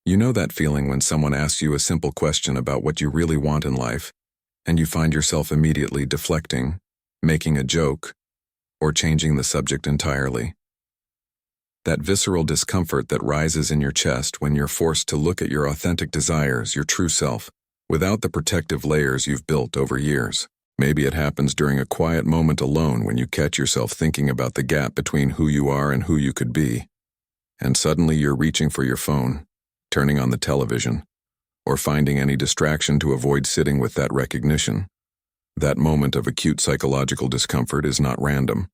You know that feeling when someone asks you a simple question about what you really want in life, and you find yourself immediately deflecting, making a joke, or changing the subject entirely. That visceral discomfort that rises in your chest when you're forced to look at your authentic desires, your true self, without the protective layers you've built over years. Maybe it happens during a quiet moment alone when you catch yourself thinking about the gap between who you are and who you could be. And suddenly you're reaching for your phone, turning on the television, or finding any distraction to avoid sitting with that recognition. That moment of acute psychological discomfort is not random.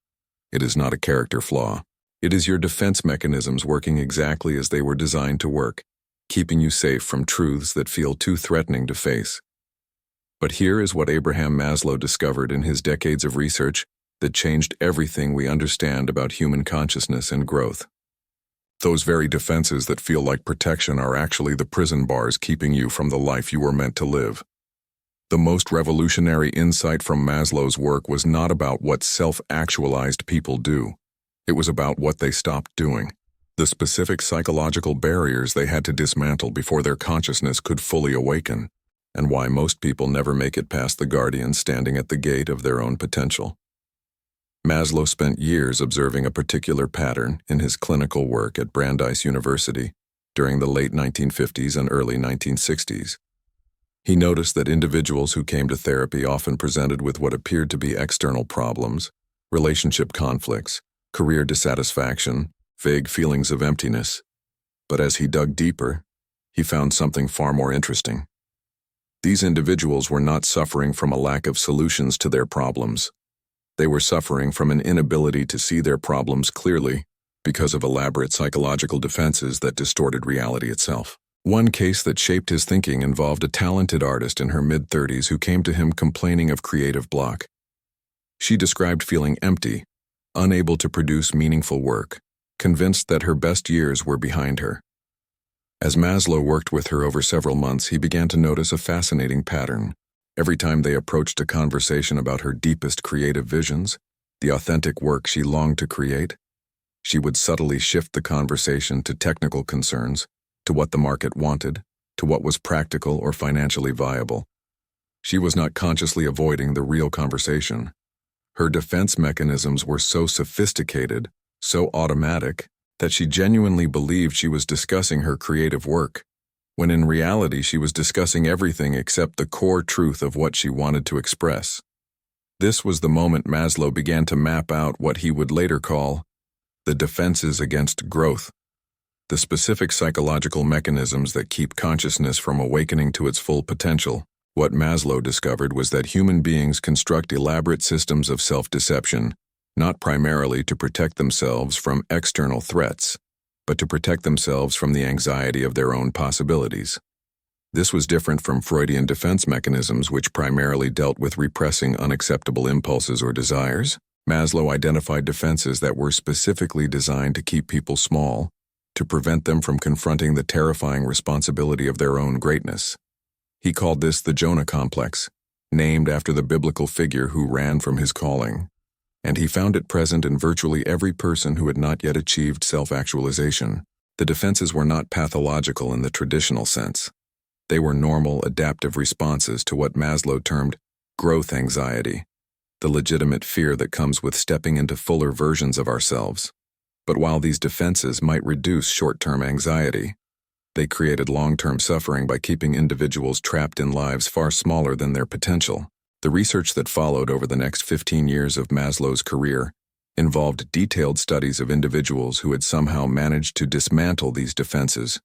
It is not a character flaw. It is your defense mechanisms working exactly as they were designed to work, keeping you safe from truths that feel too threatening to face. But here is what Abraham Maslow discovered in his decades of research that changed everything we understand about human consciousness and growth. Those very defenses that feel like protection are actually the prison bars keeping you from the life you were meant to live. The most revolutionary insight from Maslow's work was not about what self-actualized people do. It was about what they stopped doing, the specific psychological barriers they had to dismantle before their consciousness could fully awaken, and why most people never make it past the guardian standing at the gate of their own potential. Maslow spent years observing a particular pattern in his clinical work at Brandeis University during the late 1950s and early 1960s. He noticed that individuals who came to therapy often presented with what appeared to be external problems, relationship conflicts, career dissatisfaction, vague feelings of emptiness. But as he dug deeper, he found something far more interesting. These individuals were not suffering from a lack of solutions to their problems. They were suffering from an inability to see their problems clearly because of elaborate psychological defenses that distorted reality itself. One case that shaped his thinking involved a talented artist in her mid-30s who came to him complaining of creative block. She described feeling empty, unable to produce meaningful work, convinced that her best years were behind her. As Maslow worked with her over several months, he began to notice a fascinating pattern. Every time they approached a conversation about her deepest creative visions, the authentic work she longed to create, she would subtly shift the conversation to technical concerns, to what the market wanted, to what was practical or financially viable. She was not consciously avoiding the real conversation. Her defense mechanisms were so sophisticated, so automatic, that she genuinely believed she was discussing her creative work, when in reality she was discussing everything except the core truth of what she wanted to express. This was the moment Maslow began to map out what he would later call the defenses against growth, the specific psychological mechanisms that keep consciousness from awakening to its full potential. What Maslow discovered was that human beings construct elaborate systems of self-deception, not primarily to protect themselves from external threats, but to protect themselves from the anxiety of their own possibilities. This was different from Freudian defense mechanisms, which primarily dealt with repressing unacceptable impulses or desires. Maslow identified defenses that were specifically designed to keep people small, to prevent them from confronting the terrifying responsibility of their own greatness. He called this the Jonah complex, named after the biblical figure who ran from his calling. And he found it present in virtually every person who had not yet achieved self-actualization. The defenses were not pathological in the traditional sense. They were normal, adaptive responses to what Maslow termed growth anxiety, the legitimate fear that comes with stepping into fuller versions of ourselves. But while these defenses might reduce short-term anxiety, they created long-term suffering by keeping individuals trapped in lives far smaller than their potential. The research that followed over the next 15 years of Maslow's career involved detailed studies of individuals who had somehow managed to dismantle these defenses,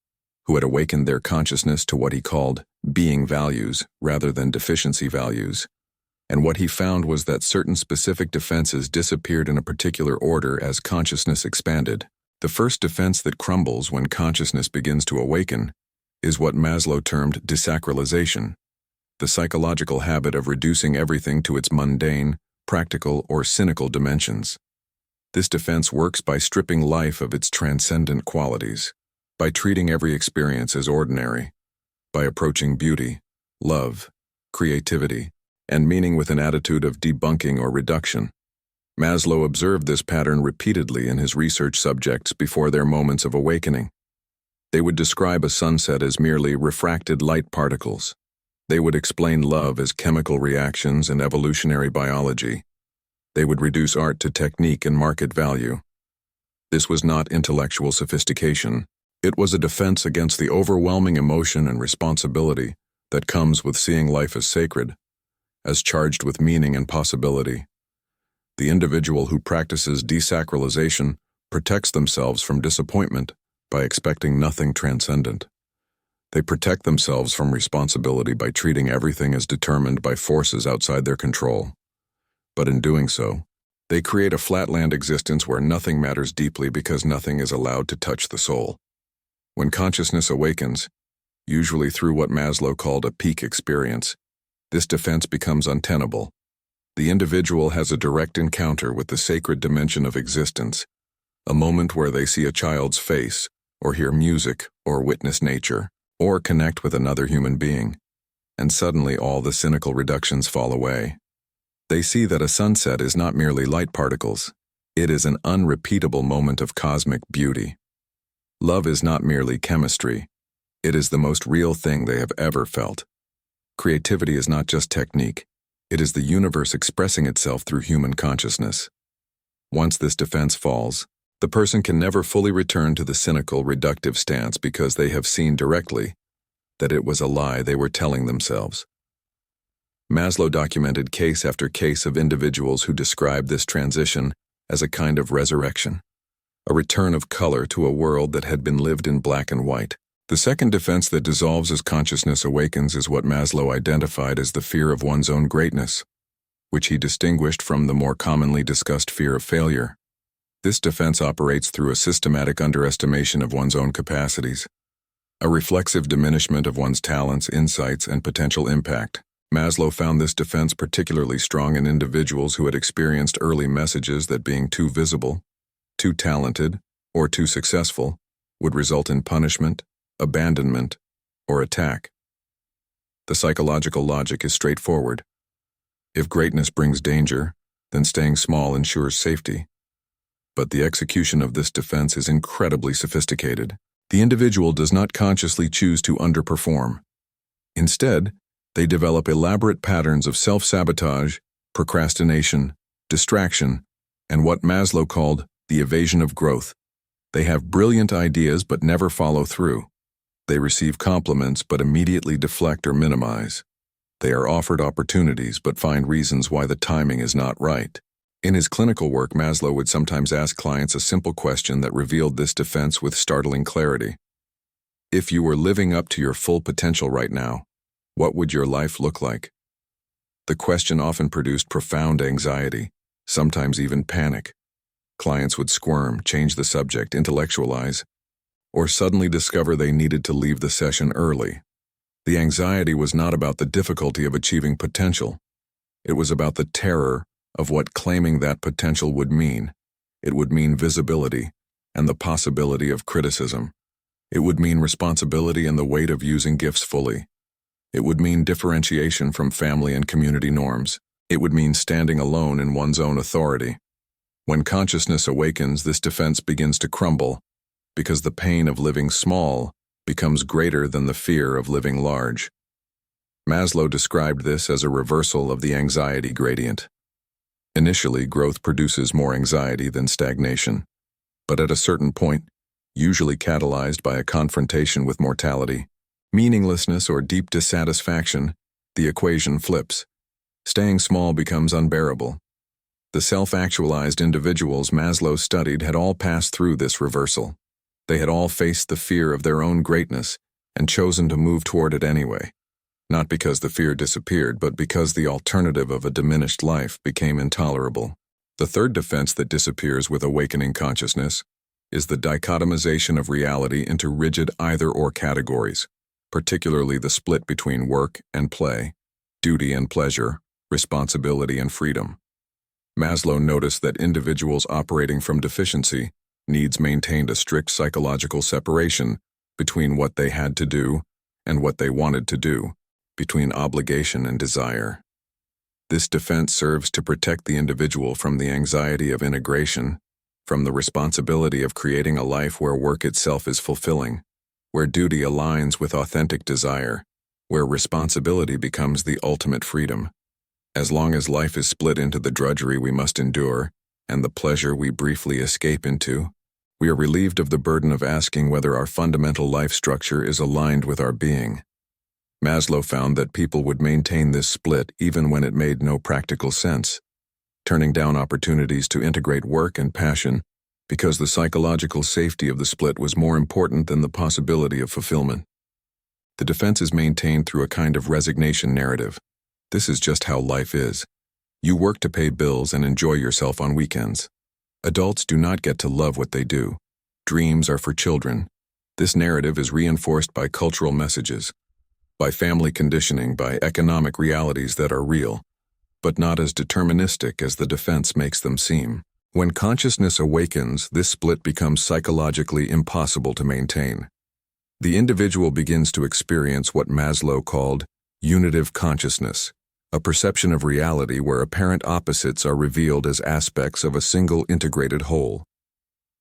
who had awakened their consciousness to what he called being values rather than deficiency values. And what he found was that certain specific defenses disappeared in a particular order as consciousness expanded. The first defense that crumbles when consciousness begins to awaken is what Maslow termed desacralization, the psychological habit of reducing everything to its mundane, practical, or cynical dimensions. This defense works by stripping life of its transcendent qualities, by treating every experience as ordinary, by approaching beauty, love, creativity, and meaning with an attitude of debunking or reduction. Maslow observed this pattern repeatedly in his research subjects before their moments of awakening. They would describe a sunset as merely refracted light particles. They would explain love as chemical reactions and evolutionary biology. They would reduce art to technique and market value. This was not intellectual sophistication. It was a defense against the overwhelming emotion and responsibility that comes with seeing life as sacred, as charged with meaning and possibility. The individual who practices desacralization protects themselves from disappointment by expecting nothing transcendent. They protect themselves from responsibility by treating everything as determined by forces outside their control. But in doing so, they create a flatland existence where nothing matters deeply because nothing is allowed to touch the soul. When consciousness awakens, usually through what Maslow called a peak experience, this defense becomes untenable. The individual has a direct encounter with the sacred dimension of existence, a moment where they see a child's face, or hear music, or witness nature, or connect with another human being, and suddenly all the cynical reductions fall away. They see that a sunset is not merely light particles, it is an unrepeatable moment of cosmic beauty. Love is not merely chemistry, it is the most real thing they have ever felt. Creativity is not just technique, it is the universe expressing itself through human consciousness. Once this defense falls, the person can never fully return to the cynical, reductive stance because they have seen directly that it was a lie they were telling themselves. Maslow documented case after case of individuals who described this transition as a kind of resurrection, a return of color to a world that had been lived in black and white. The second defense that dissolves as consciousness awakens is what Maslow identified as the fear of one's own greatness, which he distinguished from the more commonly discussed fear of failure. This defense operates through a systematic underestimation of one's own capacities, a reflexive diminishment of one's talents, insights, and potential impact. Maslow found this defense particularly strong in individuals who had experienced early messages that being too visible, too talented, or too successful would result in punishment, abandonment, or attack. The psychological logic is straightforward. If greatness brings danger, then staying small ensures safety. But the execution of this defense is incredibly sophisticated. The individual does not consciously choose to underperform. Instead, they develop elaborate patterns of self-sabotage, procrastination, distraction, and what Maslow called the evasion of growth. They have brilliant ideas but never follow through. They receive compliments but immediately deflect or minimize. They are offered opportunities but find reasons why the timing is not right. In his clinical work, Maslow would sometimes ask clients a simple question that revealed this defense with startling clarity. If you were living up to your full potential right now, what would your life look like? The question often produced profound anxiety, sometimes even panic. Clients would squirm, change the subject, intellectualize, or suddenly discover they needed to leave the session early. The anxiety was not about the difficulty of achieving potential. It was about the terror of what claiming that potential would mean. It would mean visibility and the possibility of criticism. It would mean responsibility and the weight of using gifts fully. It would mean differentiation from family and community norms. It would mean standing alone in one's own authority. When consciousness awakens, this defense begins to crumble, because the pain of living small becomes greater than the fear of living large. Maslow described this as a reversal of the anxiety gradient. Initially, growth produces more anxiety than stagnation, but at a certain point, usually catalyzed by a confrontation with mortality, meaninglessness, or deep dissatisfaction, the equation flips. Staying small becomes unbearable. The self-actualized individuals Maslow studied had all passed through this reversal. They had all faced the fear of their own greatness and chosen to move toward it anyway, not because the fear disappeared, but because the alternative of a diminished life became intolerable. The third defense that disappears with awakening consciousness is the dichotomization of reality into rigid either-or categories, particularly the split between work and play, duty and pleasure, responsibility and freedom. Maslow noticed that individuals operating from deficiency needs maintained a strict psychological separation between what they had to do and what they wanted to do, between obligation and desire. This defense serves to protect the individual from the anxiety of integration, from the responsibility of creating a life where work itself is fulfilling, where duty aligns with authentic desire, where responsibility becomes the ultimate freedom. As long as life is split into the drudgery we must endure and the pleasure we briefly escape into, we are relieved of the burden of asking whether our fundamental life structure is aligned with our being. Maslow found that people would maintain this split even when it made no practical sense, turning down opportunities to integrate work and passion because the psychological safety of the split was more important than the possibility of fulfillment. The defense is maintained through a kind of resignation narrative. This is just how life is. You work to pay bills and enjoy yourself on weekends. Adults do not get to love what they do. Dreams are for children. This narrative is reinforced by cultural messages, by family conditioning, by economic realities that are real, but not as deterministic as the defense makes them seem. When consciousness awakens, this split becomes psychologically impossible to maintain. The individual begins to experience what Maslow called unitive consciousness, a perception of reality where apparent opposites are revealed as aspects of a single integrated whole.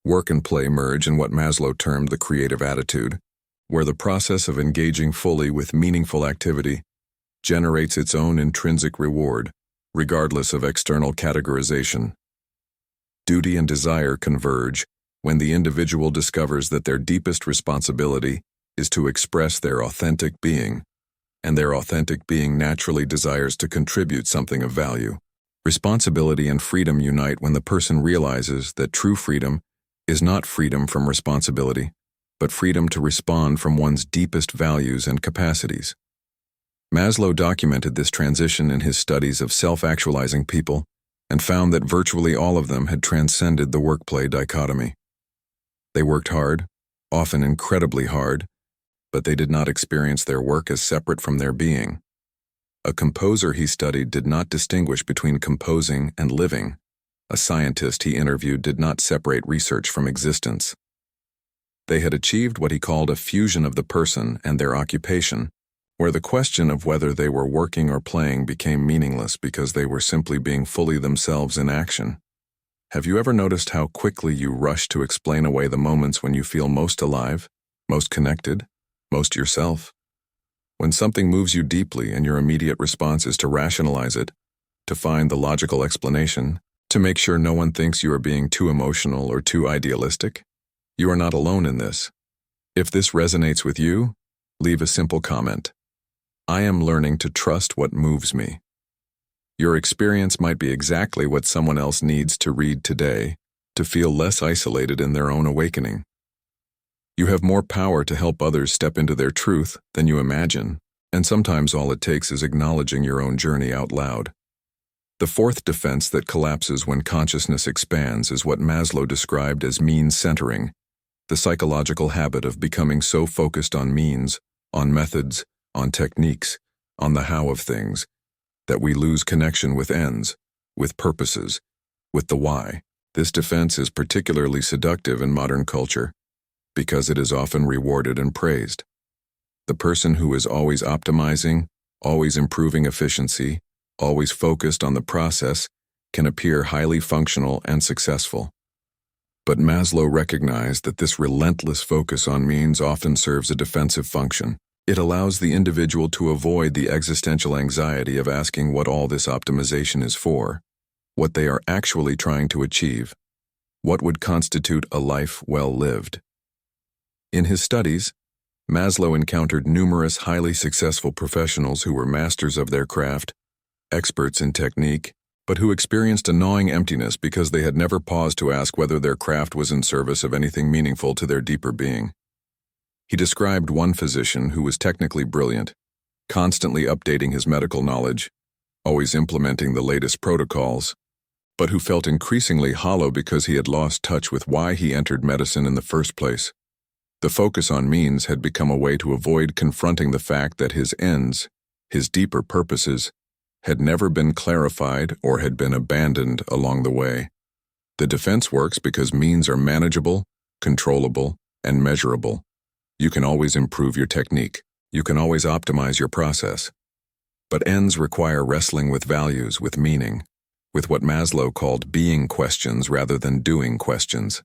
Work and play merge in what Maslow termed the creative attitude, where the process of engaging fully with meaningful activity generates its own intrinsic reward, regardless of external categorization. Duty and desire converge when the individual discovers that their deepest responsibility is to express their authentic being, and their authentic being naturally desires to contribute something of value. Responsibility and freedom unite when the person realizes that true freedom is not freedom from responsibility, but freedom to respond from one's deepest values and capacities. Maslow documented this transition in his studies of self-actualizing people and found that virtually all of them had transcended the work-play dichotomy. They worked hard, often incredibly hard, but they did not experience their work as separate from their being. A composer he studied did not distinguish between composing and living. A scientist he interviewed did not separate research from existence. They had achieved what he called a fusion of the person and their occupation, where the question of whether they were working or playing became meaningless because they were simply being fully themselves in action. Have you ever noticed how quickly you rush to explain away the moments when you feel most alive, most connected, most yourself? When something moves you deeply and your immediate response is to rationalize it, to find the logical explanation, to make sure no one thinks you are being too emotional or too idealistic, you are not alone in this. If this resonates with you, leave a simple comment. I am learning to trust what moves me. Your experience might be exactly what someone else needs to read today to feel less isolated in their own awakening. You have more power to help others step into their truth than you imagine, and sometimes all it takes is acknowledging your own journey out loud. The fourth defense that collapses when consciousness expands is what Maslow described as means centering, the psychological habit of becoming so focused on means, on methods, on techniques, on the how of things, that we lose connection with ends, with purposes, with the why. This defense is particularly seductive in modern culture because it is often rewarded and praised. The person who is always optimizing, always improving efficiency, always focused on the process can appear highly functional and successful. But Maslow recognized that this relentless focus on means often serves a defensive function. It allows the individual to avoid the existential anxiety of asking what all this optimization is for, what they are actually trying to achieve, what would constitute a life well lived. In his studies, Maslow encountered numerous highly successful professionals who were masters of their craft, experts in technique, but who experienced a gnawing emptiness because they had never paused to ask whether their craft was in service of anything meaningful to their deeper being. He described one physician who was technically brilliant, constantly updating his medical knowledge, always implementing the latest protocols, but who felt increasingly hollow because he had lost touch with why he entered medicine in the first place. The focus on means had become a way to avoid confronting the fact that his ends, his deeper purposes, had never been clarified or had been abandoned along the way. The defense works because means are manageable, controllable, and measurable. You can always improve your technique. You can always optimize your process. But ends require wrestling with values, with meaning, with what Maslow called being questions rather than doing questions.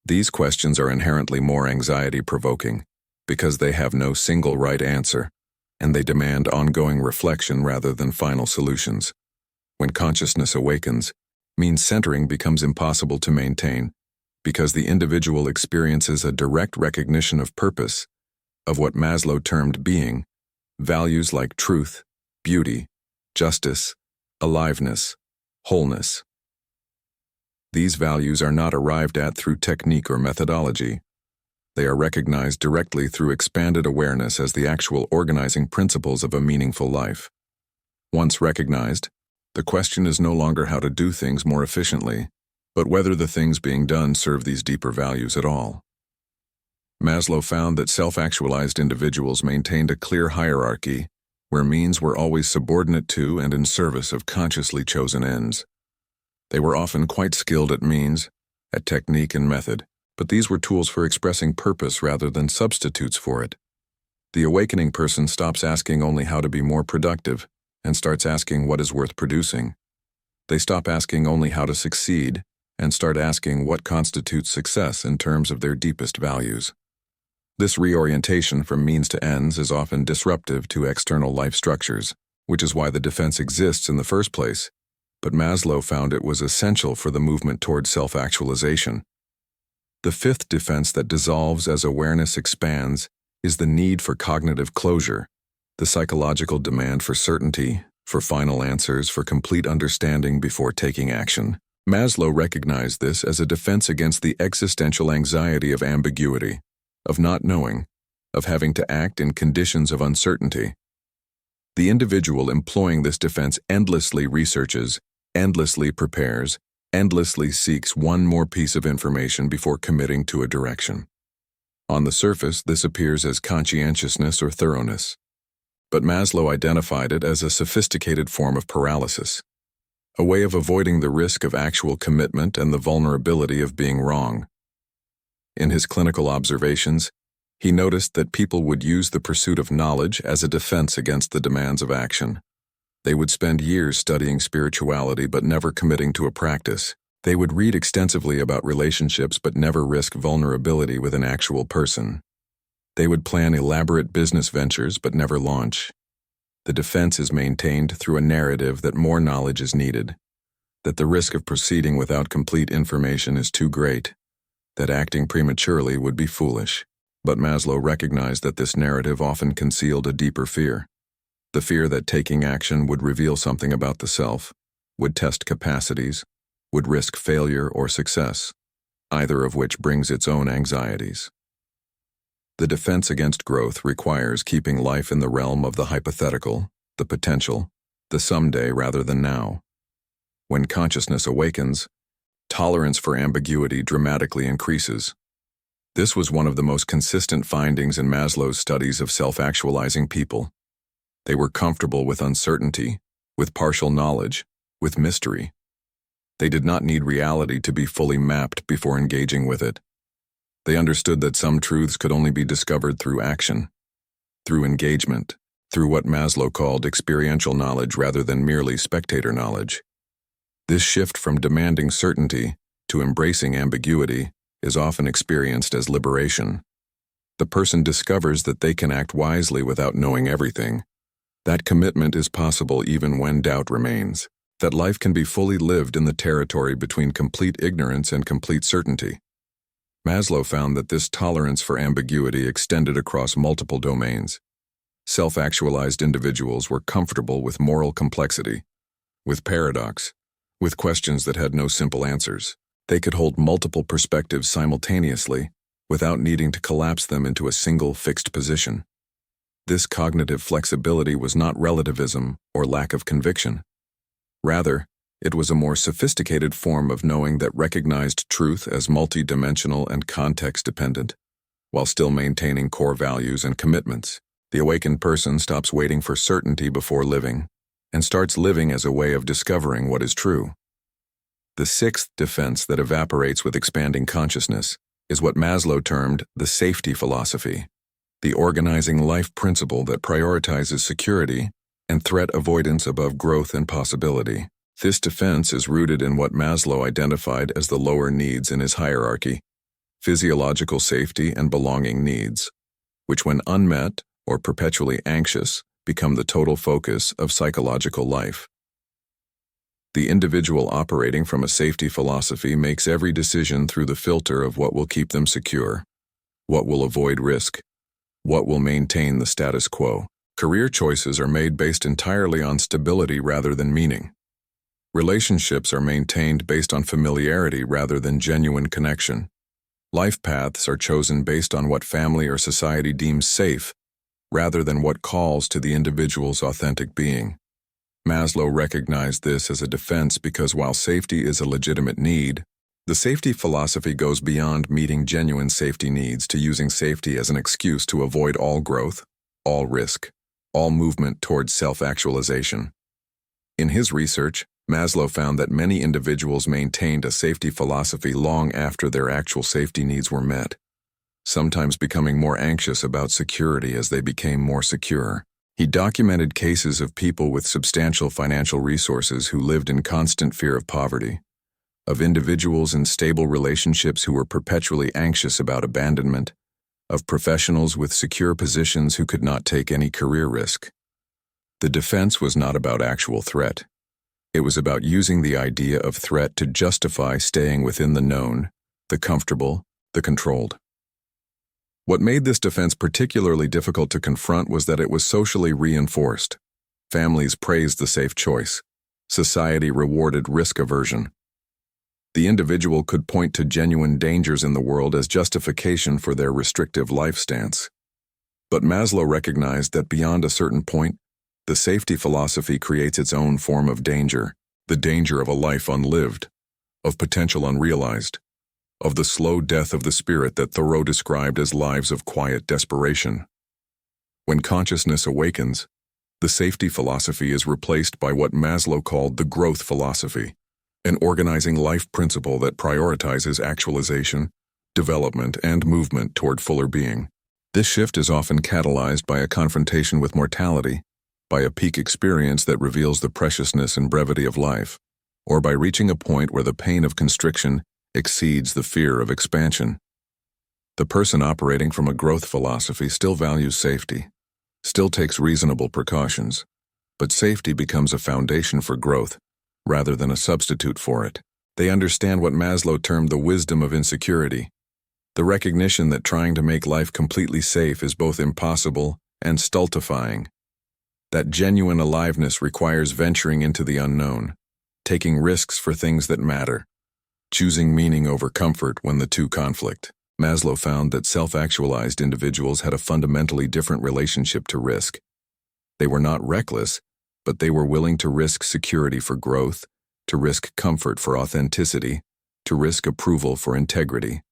These questions are inherently more anxiety-provoking because they have no single right answer, and they demand ongoing reflection rather than final solutions. When consciousness awakens, means centering becomes impossible to maintain, because the individual experiences a direct recognition of purpose, of what Maslow termed being, values like truth, beauty, justice, aliveness, wholeness. These values are not arrived at through technique or methodology. They are recognized directly through expanded awareness as the actual organizing principles of a meaningful life. Once recognized, the question is no longer how to do things more efficiently, but whether the things being done serve these deeper values at all. Maslow found that self-actualized individuals maintained a clear hierarchy where means were always subordinate to and in service of consciously chosen ends. They were often quite skilled at means, at technique and method, but these were tools for expressing purpose rather than substitutes for it. The awakening person stops asking only how to be more productive and starts asking what is worth producing. They stop asking only how to succeed and start asking what constitutes success in terms of their deepest values. This reorientation from means to ends is often disruptive to external life structures, which is why the defense exists in the first place, but Maslow found it was essential for the movement toward self-actualization. The fifth defense that dissolves as awareness expands is the need for cognitive closure, the psychological demand for certainty, for final answers, for complete understanding before taking action. Maslow recognized this as a defense against the existential anxiety of ambiguity, of not knowing, of having to act in conditions of uncertainty. The individual employing this defense endlessly researches, endlessly prepares, endlessly seeks one more piece of information before committing to a direction. On the surface, this appears as conscientiousness or thoroughness, but Maslow identified it as a sophisticated form of paralysis, a way of avoiding the risk of actual commitment and the vulnerability of being wrong. In his clinical observations, he noticed that people would use the pursuit of knowledge as a defense against the demands of action. They would spend years studying spirituality but never committing to a practice. They would read extensively about relationships but never risk vulnerability with an actual person. They would plan elaborate business ventures but never launch. The defense is maintained through a narrative that more knowledge is needed, that the risk of proceeding without complete information is too great, that acting prematurely would be foolish. But Maslow recognized that this narrative often concealed a deeper fear. The fear that taking action would reveal something about the self, would test capacities, would risk failure or success, either of which brings its own anxieties. The defense against growth requires keeping life in the realm of the hypothetical, the potential, the someday rather than now. When consciousness awakens, tolerance for ambiguity dramatically increases. This was one of the most consistent findings in Maslow's studies of self-actualizing people. They were comfortable with uncertainty, with partial knowledge, with mystery. They did not need reality to be fully mapped before engaging with it. They understood that some truths could only be discovered through action, through engagement, through what Maslow called experiential knowledge rather than merely spectator knowledge. This shift from demanding certainty to embracing ambiguity is often experienced as liberation. The person discovers that they can act wisely without knowing everything. That commitment is possible even when doubt remains. That life can be fully lived in the territory between complete ignorance and complete certainty. Maslow found that this tolerance for ambiguity extended across multiple domains. Self-actualized individuals were comfortable with moral complexity, with paradox, with questions that had no simple answers. They could hold multiple perspectives simultaneously without needing to collapse them into a single fixed position. This cognitive flexibility was not relativism or lack of conviction. Rather, it was a more sophisticated form of knowing that recognized truth as multidimensional and context-dependent, while still maintaining core values and commitments. The awakened person stops waiting for certainty before living, and starts living as a way of discovering what is true. The sixth defense that evaporates with expanding consciousness is what Maslow termed the safety philosophy, the organizing life principle that prioritizes security and threat avoidance above growth and possibility. This defense is rooted in what Maslow identified as the lower needs in his hierarchy: physiological safety and belonging needs. which when unmet or perpetually anxious become the total focus of psychological life. The individual operating from a safety philosophy makes every decision through the filter of what will keep them secure, what will avoid risk, what will maintain the status quo. Career choices are made based entirely on stability rather than meaning. Relationships are maintained based on familiarity rather than genuine connection. Life paths are chosen based on what family or society deems safe, rather than what calls to the individual's authentic being. Maslow recognized this as a defense because while safety is a legitimate need, the safety philosophy goes beyond meeting genuine safety needs to using safety as an excuse to avoid all growth, all risk, all movement towards self-actualization. In his research, Maslow found that many individuals maintained a safety philosophy long after their actual safety needs were met, sometimes becoming more anxious about security as they became more secure. He documented cases of people with substantial financial resources who lived in constant fear of poverty, of individuals in stable relationships who were perpetually anxious about abandonment, of professionals with secure positions who could not take any career risk. The defense was not about actual threat. It was about using the idea of threat to justify staying within the known, the comfortable, the controlled. What made this defense particularly difficult to confront was that it was socially reinforced. Families praised the safe choice. Society rewarded risk aversion. The individual could point to genuine dangers in the world as justification for their restrictive life stance. But Maslow recognized that beyond a certain point, the safety philosophy creates its own form of danger, the danger of a life unlived, of potential unrealized, of the slow death of the spirit that Thoreau described as lives of quiet desperation. When consciousness awakens, the safety philosophy is replaced by what Maslow called the growth philosophy, an organizing life principle that prioritizes actualization, development, and movement toward fuller being. This shift is often catalyzed by a confrontation with mortality, by a peak experience that reveals the preciousness and brevity of life, or by reaching a point where the pain of constriction exceeds the fear of expansion. The person operating from a growth philosophy still values safety, still takes reasonable precautions, but safety becomes a foundation for growth, rather than a substitute for it. They understand what Maslow termed the wisdom of insecurity, the recognition that trying to make life completely safe is both impossible and stultifying, that genuine aliveness requires venturing into the unknown, taking risks for things that matter, choosing meaning over comfort when the two conflict. Maslow found that self-actualized individuals had a fundamentally different relationship to risk. They were not reckless, but they were willing to risk security for growth, to risk comfort for authenticity, to risk approval for integrity.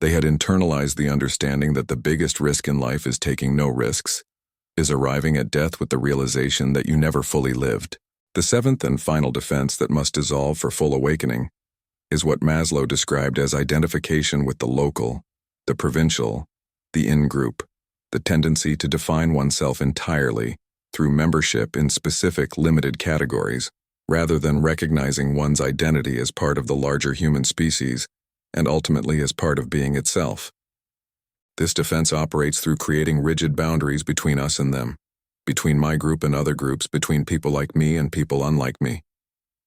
They had internalized the understanding that the biggest risk in life is taking no risks, is arriving at death with the realization that you never fully lived. The seventh and final defense that must dissolve for full awakening is what Maslow described as identification with the local, the provincial, the in-group, the tendency to define oneself entirely through membership in specific limited categories, rather than recognizing one's identity as part of the larger human species and ultimately as part of being itself. This defense operates through creating rigid boundaries between us and them, between my group and other groups, between people like me and people unlike me.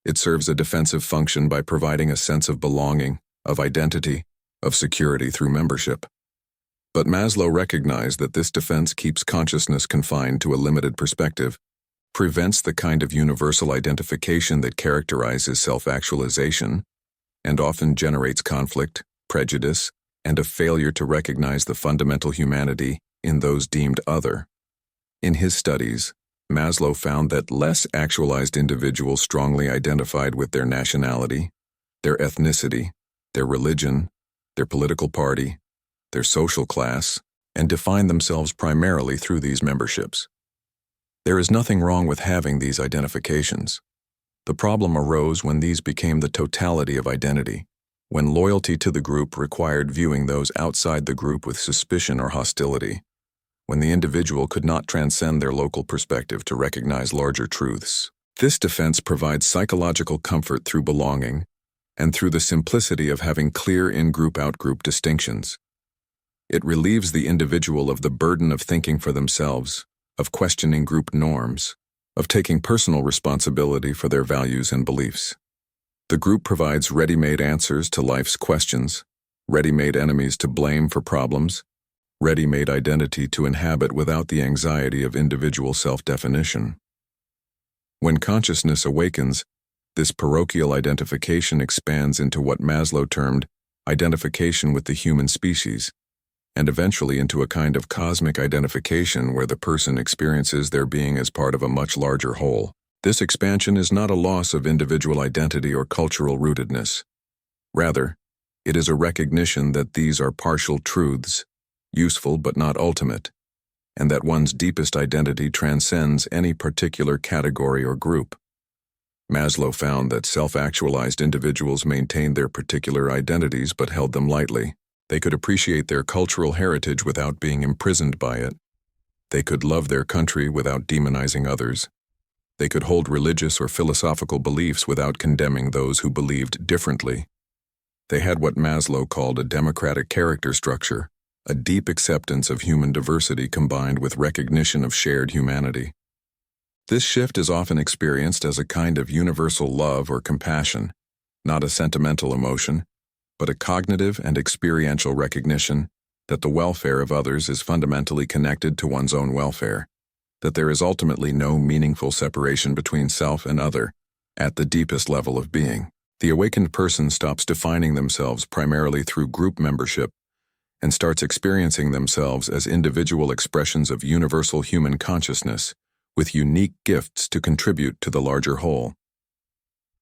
It serves a defensive function by providing a sense of belonging, of identity, of security through membership. But Maslow recognized that this defense keeps consciousness confined to a limited perspective, prevents the kind of universal identification that characterizes self-actualization, and often generates conflict, prejudice, and a failure to recognize the fundamental humanity in those deemed other. In his studies, Maslow found that less actualized individuals strongly identified with their nationality, their ethnicity, their religion, their political party, their social class, and defined themselves primarily through these memberships. There is nothing wrong with having these identifications. The problem arose when these became the totality of identity, when loyalty to the group required viewing those outside the group with suspicion or hostility, when the individual could not transcend their local perspective to recognize larger truths. This defense provides psychological comfort through belonging and through the simplicity of having clear in-group out-group distinctions. It relieves the individual of the burden of thinking for themselves, of questioning group norms, of taking personal responsibility for their values and beliefs. The group provides ready-made answers to life's questions, ready-made enemies to blame for problems, ready-made identity to inhabit without the anxiety of individual self-definition. When consciousness awakens, this parochial identification expands into what Maslow termed identification with the human species, and eventually into a kind of cosmic identification where the person experiences their being as part of a much larger whole. This expansion is not a loss of individual identity or cultural rootedness. Rather, it is a recognition that these are partial truths, useful but not ultimate, and that one's deepest identity transcends any particular category or group. Maslow found that self-actualized individuals maintained their particular identities but held them lightly. They could appreciate their cultural heritage without being imprisoned by it. They could love their country without demonizing others. They could hold religious or philosophical beliefs without condemning those who believed differently. They had what Maslow called a democratic character structure, a deep acceptance of human diversity combined with recognition of shared humanity. This shift is often experienced as a kind of universal love or compassion, not a sentimental emotion, but a cognitive and experiential recognition that the welfare of others is fundamentally connected to one's own welfare, that there is ultimately no meaningful separation between self and other, at the deepest level of being. The awakened person stops defining themselves primarily through group membership and starts experiencing themselves as individual expressions of universal human consciousness, with unique gifts to contribute to the larger whole.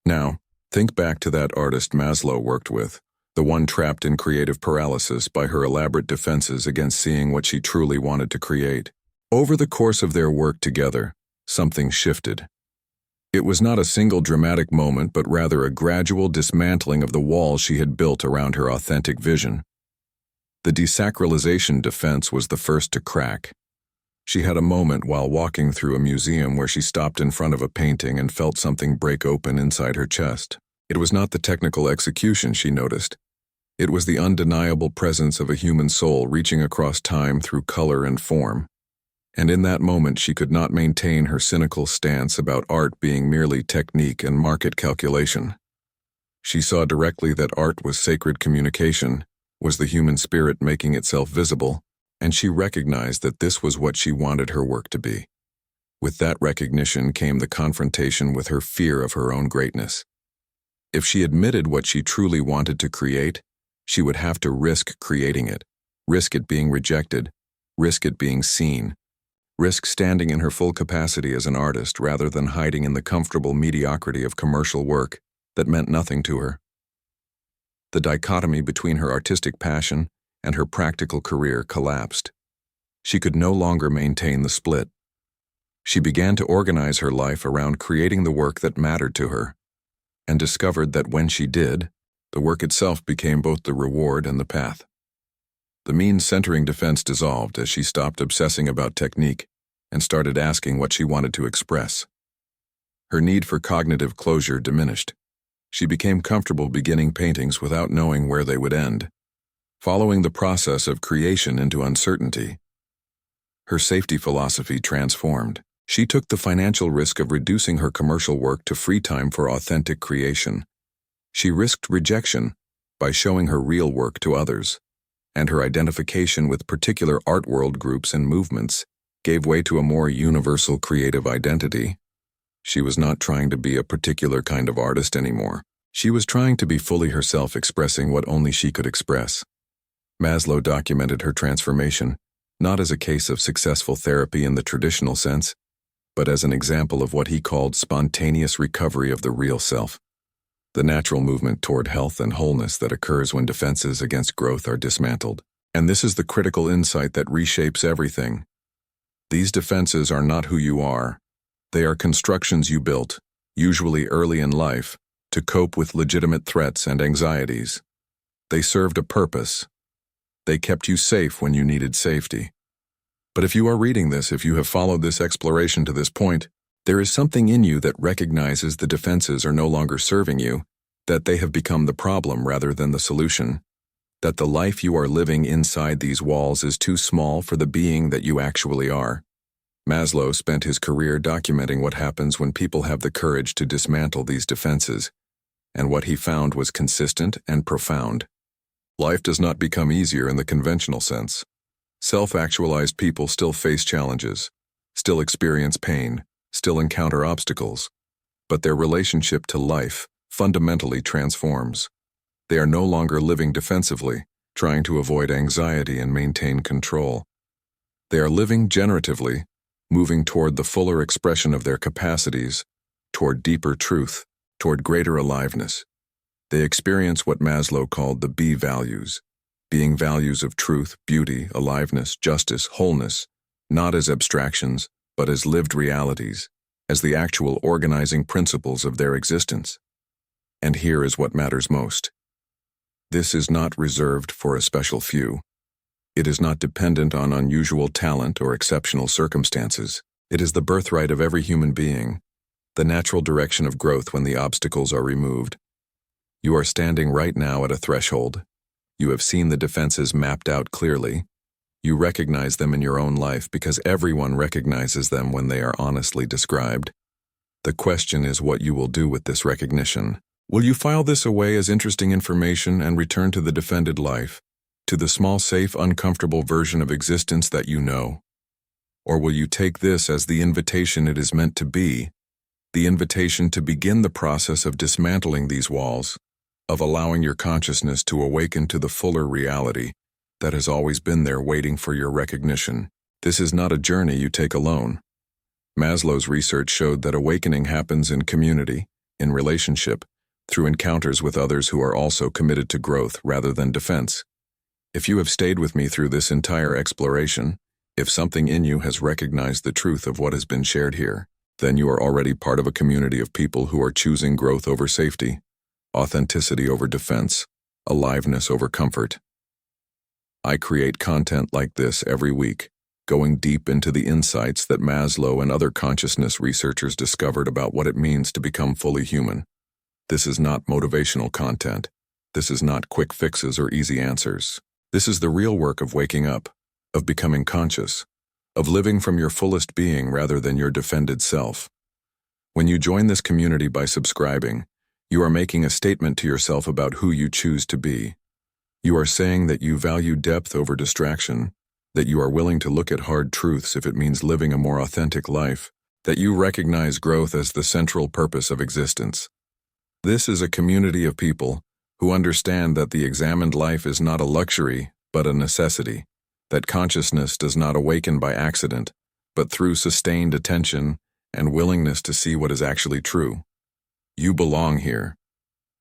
Now, think back to that artist Maslow worked with, the one trapped in creative paralysis by her elaborate defenses against seeing what she truly wanted to create. Over the course of their work together, something shifted. It was not a single dramatic moment, but rather a gradual dismantling of the walls she had built around her authentic vision. The desacralization defense was the first to crack. She had a moment while walking through a museum where she stopped in front of a painting and felt something break open inside her chest. It was not the technical execution she noticed. It was the undeniable presence of a human soul reaching across time through color and form. And in that moment she could not maintain her cynical stance about art being merely technique and market calculation. She saw directly that art was sacred communication, was the human spirit making itself visible, and she recognized that this was what she wanted her work to be. With that recognition came the confrontation with her fear of her own greatness. If she admitted what she truly wanted to create, she would have to risk creating it, risk it being rejected, risk it being seen, risk standing in her full capacity as an artist rather than hiding in the comfortable mediocrity of commercial work that meant nothing to her. The dichotomy between her artistic passion and her practical career collapsed. She could no longer maintain the split. She began to organize her life around creating the work that mattered to her, and discovered that when she did, the work itself became both the reward and the path. The means-centering defense dissolved as she stopped obsessing about technique and started asking what she wanted to express. Her need for cognitive closure diminished. She became comfortable beginning paintings without knowing where they would end, following the process of creation into uncertainty. Her safety philosophy transformed. She took the financial risk of reducing her commercial work to free time for authentic creation. She risked rejection by showing her real work to others, and her identification with particular art world groups and movements gave way to a more universal creative identity. She was not trying to be a particular kind of artist anymore. She was trying to be fully herself, expressing what only she could express. Maslow documented her transformation, not as a case of successful therapy in the traditional sense, but as an example of what he called spontaneous recovery of the real self, the natural movement toward health and wholeness that occurs when defenses against growth are dismantled. And this is the critical insight that reshapes everything. These defenses are not who you are. They are constructions you built, usually early in life, to cope with legitimate threats and anxieties. They served a purpose. They kept you safe when you needed safety. But if you are reading this, if you have followed this exploration to this point, there is something in you that recognizes the defenses are no longer serving you, that they have become the problem rather than the solution. that the life you are living inside these walls is too small for the being that you actually are. Maslow spent his career documenting what happens when people have the courage to dismantle these defenses, and what he found was consistent and profound. Life does not become easier in the conventional sense. Self-actualized people still face challenges, still experience pain, still encounter obstacles, but their relationship to life fundamentally transforms. They are no longer living defensively, trying to avoid anxiety and maintain control. They are living generatively, moving toward the fuller expression of their capacities, toward deeper truth, toward greater aliveness. They experience what Maslow called the B values, being values of truth, beauty, aliveness, justice, wholeness, not as abstractions, but as lived realities, as the actual organizing principles of their existence. And here is what matters most. This is not reserved for a special few. It is not dependent on unusual talent or exceptional circumstances. It is the birthright of every human being, the natural direction of growth when the obstacles are removed. You are standing right now at a threshold. You have seen the defenses mapped out clearly. You recognize them in your own life because everyone recognizes them when they are honestly described. The question is what you will do with this recognition. Will you file this away as interesting information and return to the defended life, to the small, safe, uncomfortable version of existence that you know? Or will you take this as the invitation it is meant to be, the invitation to begin the process of dismantling these walls, of allowing your consciousness to awaken to the fuller reality that has always been there waiting for your recognition? This is not a journey you take alone. Maslow's research showed that awakening happens in community, in relationship, through encounters with others who are also committed to growth rather than defense. If you have stayed with me through this entire exploration, if something in you has recognized the truth of what has been shared here, then you are already part of a community of people who are choosing growth over safety, authenticity over defense, aliveness over comfort. I create content like this every week, going deep into the insights that Maslow and other consciousness researchers discovered about what it means to become fully human. This is not motivational content. This is not quick fixes or easy answers. This is the real work of waking up, of becoming conscious, of living from your fullest being rather than your defended self. When you join this community by subscribing, you are making a statement to yourself about who you choose to be. You are saying that you value depth over distraction, that you are willing to look at hard truths if it means living a more authentic life, that you recognize growth as the central purpose of existence. This is a community of people who understand that the examined life is not a luxury, but a necessity, that consciousness does not awaken by accident, but through sustained attention and willingness to see what is actually true. You belong here.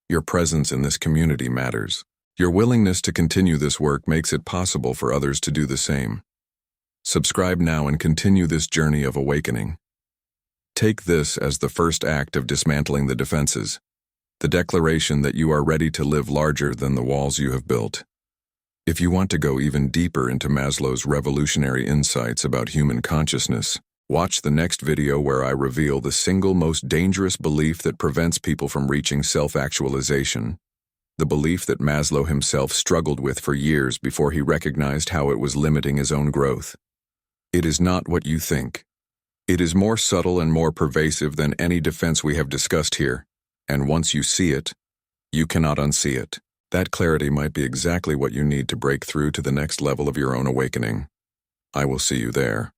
Your presence in this community matters. Your willingness to continue this work makes it possible for others to do the same. Subscribe now and continue this journey of awakening. Take this as the first act of dismantling the defenses, the declaration that you are ready to live larger than the walls you have built. If you want to go even deeper into Maslow's revolutionary insights about human consciousness, watch the next video where I reveal the single most dangerous belief that prevents people from reaching self-actualization, the belief that Maslow himself struggled with for years before he recognized how it was limiting his own growth. It is not what you think. It is more subtle and more pervasive than any defense we have discussed here, and once you see it, you cannot unsee it. That clarity might be exactly what you need to break through to the next level of your own awakening. I will see you there.